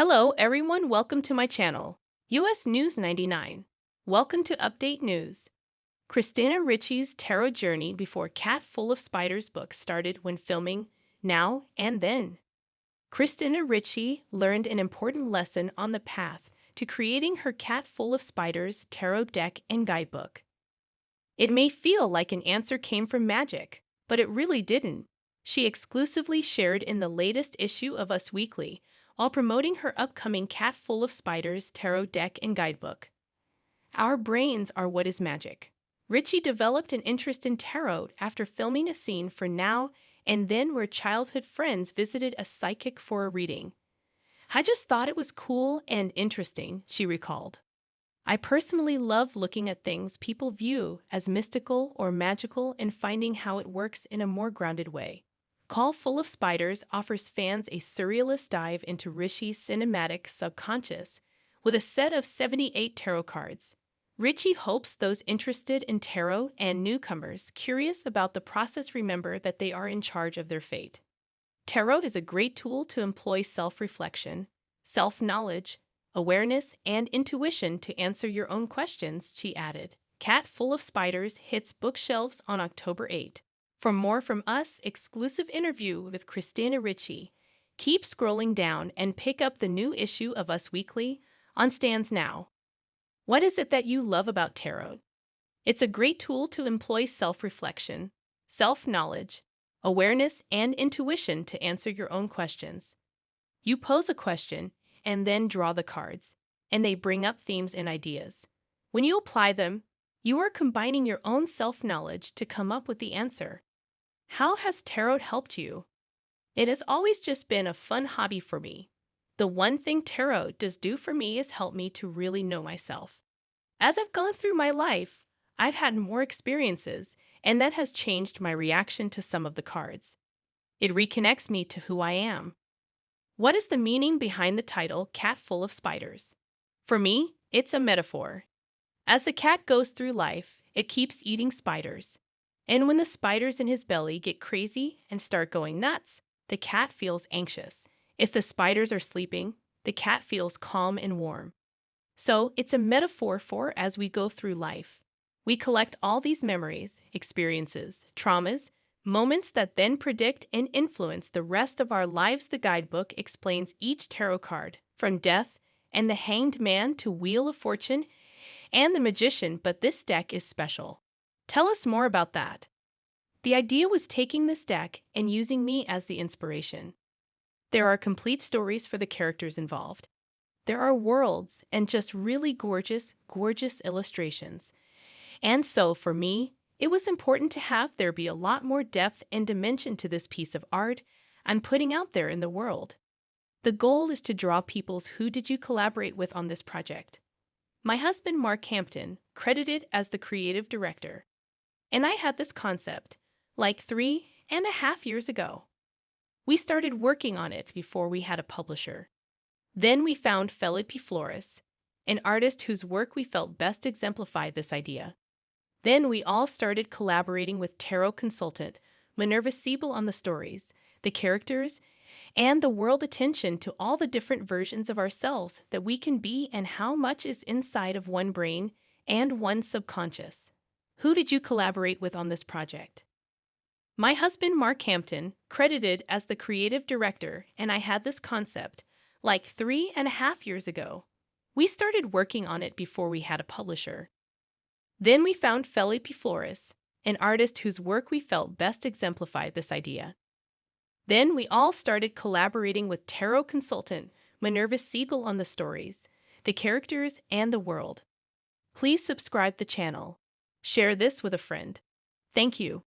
Hello, everyone. Welcome to my channel, US News 99. Welcome to Update News. Christina Ricci's tarot journey before Cat Full of Spiders book started when filming Now and Then. Christina Ricci learned an important lesson on the path to creating her Cat Full of Spiders tarot deck and guidebook. It may feel like an answer came from magic, but it really didn't. She exclusively shared in the latest issue of Us Weekly while promoting her upcoming Cat Full of Spiders tarot deck and guidebook. Our brains are what is magic. Ricci developed an interest in tarot after filming a scene for Now and Then where childhood friends visited a psychic for a reading. I just thought it was cool and interesting, she recalled. I personally love looking at things people view as mystical or magical and finding how it works in a more grounded way. Call Full of Spiders offers fans a surrealist dive into Ricci's cinematic subconscious with a set of 78 tarot cards. Ricci hopes those interested in tarot and newcomers curious about the process remember that they are in charge of their fate. Tarot is a great tool to employ self-reflection, self-knowledge, awareness, and intuition to answer your own questions, she added. Cat Full of Spiders hits bookshelves on October 8. For more from us, exclusive interview with Christina Ricci. Keep scrolling down and pick up the new issue of Us Weekly on stands now. What is it that you love about tarot? It's a great tool to employ self-reflection, self-knowledge, awareness, and intuition to answer your own questions. You pose a question and then draw the cards, and they bring up themes and ideas. When you apply them, you are combining your own self-knowledge to come up with the answer. How has tarot helped you? It has always just been a fun hobby for me. The one thing tarot does do for me is help me to really know myself. As I've gone through my life, I've had more experiences, and that has changed my reaction to some of the cards. It reconnects me to who I am. What is the meaning behind the title Cat Full of Spiders? For me, it's a metaphor. As the cat goes through life, it keeps eating spiders. And when the spiders in his belly get crazy and start going nuts, the cat feels anxious. If the spiders are sleeping, the cat feels calm and warm. So it's a metaphor for as we go through life. We collect all these memories, experiences, traumas, moments that then predict and influence the rest of our lives. The guidebook explains each tarot card, from Death and the Hanged Man to Wheel of Fortune and the Magician, but this deck is special. Tell us more about that. The idea was taking this deck and using me as the inspiration. There are complete stories for the characters involved. There are worlds and just really gorgeous, gorgeous illustrations. And so, for me, it was important to have there be a lot more depth and dimension to this piece of art I'm putting out there in the world. The goal is to draw people's who did you collaborate with on this project. My husband, Mark Hampton, credited as the creative director. And I had this concept, like 3.5 years ago. We started working on it before we had a publisher. Then we found Felipe Flores, an artist whose work we felt best exemplified this idea. Then we all started collaborating with tarot consultant Minerva Siebel on the stories, the characters, and the world attention to all the different versions of ourselves that we can be and how much is inside of one brain and one subconscious. Who did you collaborate with on this project? My husband, Mark Hampton, credited as the creative director, and I had this concept, like 3.5 years ago. We started working on it before we had a publisher. Then we found Felipe Flores, an artist whose work we felt best exemplified this idea. Then we all started collaborating with tarot consultant Minerva Siegel on the stories, the characters, and the world. Please subscribe the channel. Share this with a friend. Thank you.